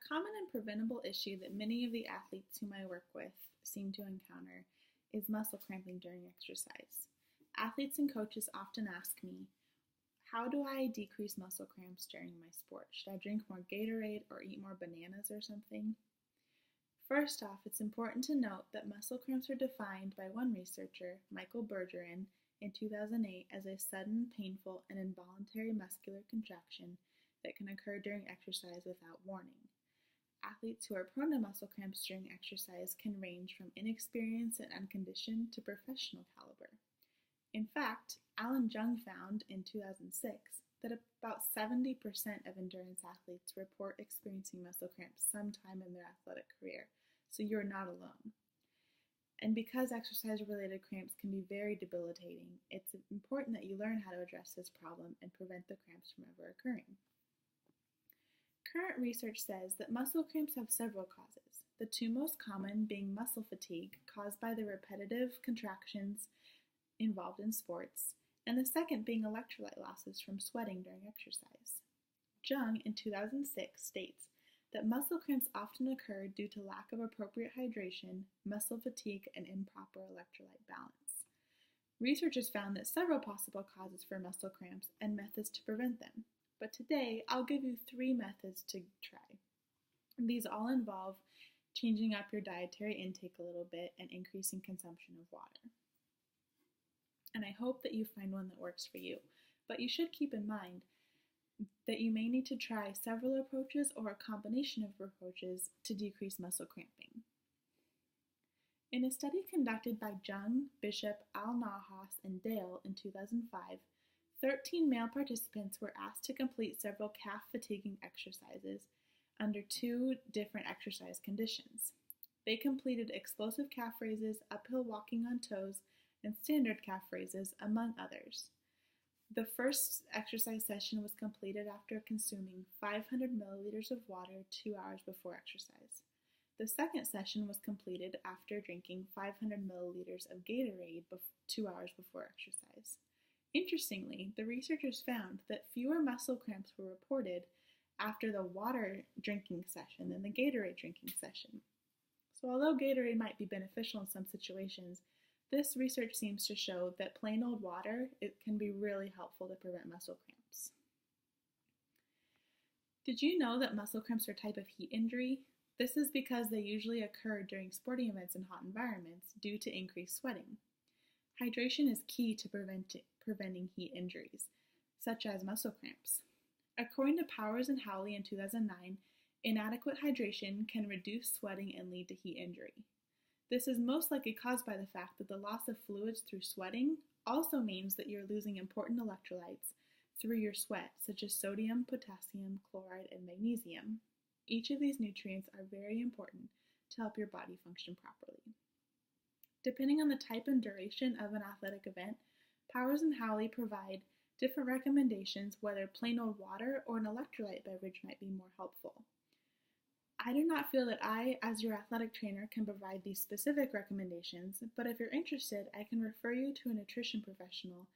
A common and preventable issue that many of the athletes whom I work with seem to encounter is muscle cramping during exercise. Athletes and coaches often ask me, how do I decrease muscle cramps during my sport? Should I drink more Gatorade or eat more bananas or something? First off, it's important to note that muscle cramps are defined by one researcher, Michael Bergeron, in 2008 as a sudden, painful, and involuntary muscular contraction that can occur during exercise without warning. Athletes who are prone to muscle cramps during exercise can range from inexperienced and unconditioned to professional caliber. In fact, Alan Jung found in 2006 that about 70% of endurance athletes report experiencing muscle cramps sometime in their athletic career, so you're not alone. And because exercise-related cramps can be very debilitating, it's important that you learn how to address this problem and prevent the cramps from ever occurring. Current research says that muscle cramps have several causes, the two most common being muscle fatigue caused by the repetitive contractions involved in sports, and the second being electrolyte losses from sweating during exercise. Jung, in 2006, states that muscle cramps often occur due to lack of appropriate hydration, muscle fatigue, and improper electrolyte balance. Researchers found that several possible causes for muscle cramps and methods to prevent them, but today I'll give you 3 methods to try. These all involve changing up your dietary intake a little bit and increasing consumption of water. And I hope that you find one that works for you, but you should keep in mind that you may need to try several approaches or a combination of approaches to decrease muscle cramping. In a study conducted by Jung, Bishop, Al-Nahas, and Dale in 2005, 13 male participants were asked to complete several calf-fatiguing exercises under 2 different exercise conditions. They completed explosive calf raises, uphill walking on toes, and standard calf raises, among others. The first exercise session was completed after consuming 500 milliliters of water 2 hours before exercise. The second session was completed after drinking 500 milliliters of Gatorade 2 hours before exercise. Interestingly, the researchers found that fewer muscle cramps were reported after the water drinking session than the Gatorade drinking session. So although Gatorade might be beneficial in some situations, this research seems to show that plain old water can be really helpful to prevent muscle cramps. Did you know that muscle cramps are a type of heat injury? This is because they usually occur during sporting events in hot environments due to increased sweating. Hydration is key to preventing heat injuries, such as muscle cramps. According to Powers and Howley in 2009, inadequate hydration can reduce sweating and lead to heat injury. This is most likely caused by the fact that the loss of fluids through sweating also means that you're losing important electrolytes through your sweat, such as sodium, potassium, chloride, and magnesium. Each of these nutrients are very important to help your body function properly. Depending on the type and duration of an athletic event, Powers and Howley provide different recommendations whether plain old water or an electrolyte beverage might be more helpful. I do not feel that I, as your athletic trainer, can provide these specific recommendations, but if you're interested, I can refer you to a nutrition professional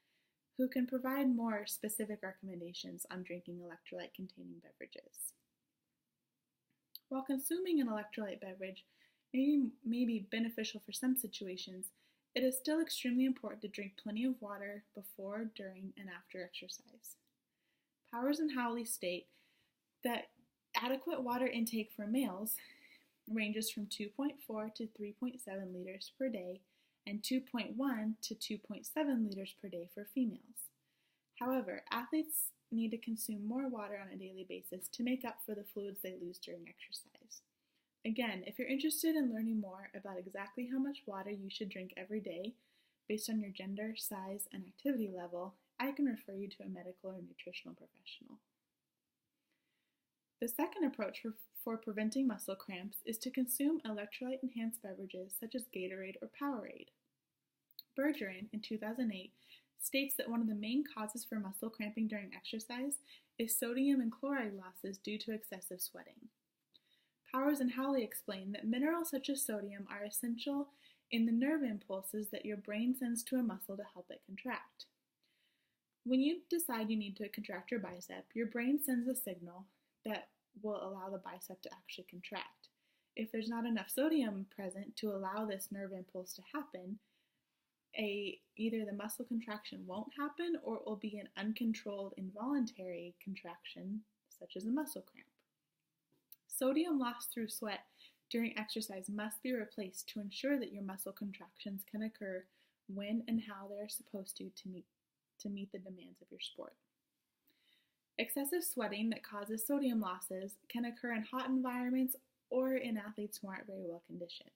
who can provide more specific recommendations on drinking electrolyte-containing beverages. While consuming an electrolyte beverage may be beneficial for some situations, it is still extremely important to drink plenty of water before, during, and after exercise. Powers and Howley state that adequate water intake for males ranges from 2.4 to 3.7 liters per day and 2.1 to 2.7 liters per day for females. However, athletes need to consume more water on a daily basis to make up for the fluids they lose during exercise. Again, if you're interested in learning more about exactly how much water you should drink every day based on your gender, size, and activity level, I can refer you to a medical or nutritional professional. The second approach for preventing muscle cramps is to consume electrolyte-enhanced beverages such as Gatorade or Powerade. Bergeron, in 2008, states that one of the main causes for muscle cramping during exercise is sodium and chloride losses due to excessive sweating. Powers and Howley explain that minerals such as sodium are essential in the nerve impulses that your brain sends to a muscle to help it contract. When you decide you need to contract your bicep, your brain sends a signal that will allow the bicep to actually contract. If there's not enough sodium present to allow this nerve impulse to happen, either the muscle contraction won't happen or it will be an uncontrolled involuntary contraction, such as a muscle cramp. Sodium lost through sweat during exercise must be replaced to ensure that your muscle contractions can occur when and how they are supposed to meet the demands of your sport. Excessive sweating that causes sodium losses can occur in hot environments or in athletes who aren't very well conditioned.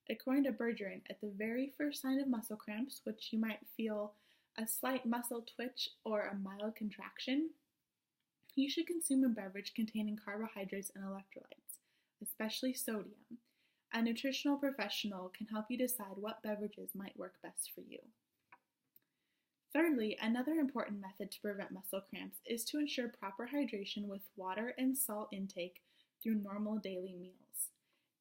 According to Bergeron, at the very first sign of muscle cramps, which you might feel a slight muscle twitch or a mild contraction, you should consume a beverage containing carbohydrates and electrolytes, especially sodium. A nutritional professional can help you decide what beverages might work best for you. Thirdly, another important method to prevent muscle cramps is to ensure proper hydration with water and salt intake through normal daily meals.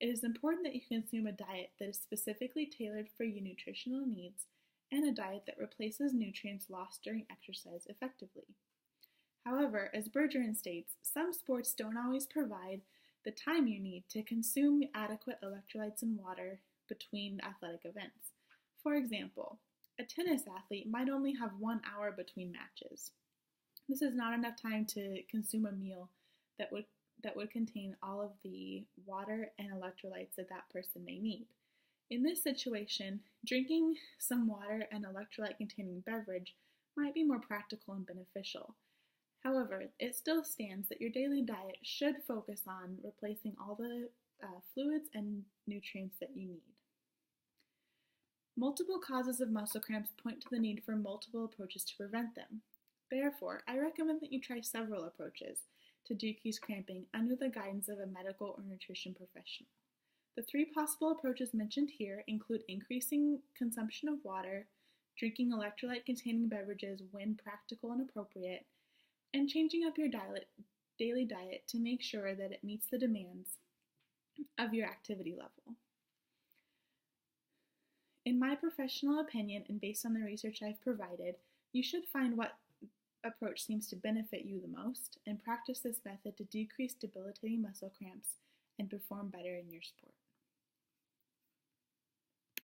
It is important that you consume a diet that is specifically tailored for your nutritional needs and a diet that replaces nutrients lost during exercise effectively. However, as Bergeron states, some sports don't always provide the time you need to consume adequate electrolytes and water between athletic events. For example, a tennis athlete might only have 1 hour between matches. This is not enough time to consume a meal that would contain all of the water and electrolytes that person may need. In this situation, drinking some water and electrolyte-containing beverage might be more practical and beneficial. However, it still stands that your daily diet should focus on replacing all the fluids and nutrients that you need. Multiple causes of muscle cramps point to the need for multiple approaches to prevent them. Therefore, I recommend that you try several approaches to decrease cramping under the guidance of a medical or nutrition professional. The 3 possible approaches mentioned here include increasing consumption of water, drinking electrolyte-containing beverages when practical and appropriate, and changing up your daily diet to make sure that it meets the demands of your activity level. In my professional opinion, and based on the research I've provided, you should find what approach seems to benefit you the most and practice this method to decrease debilitating muscle cramps and perform better in your sport.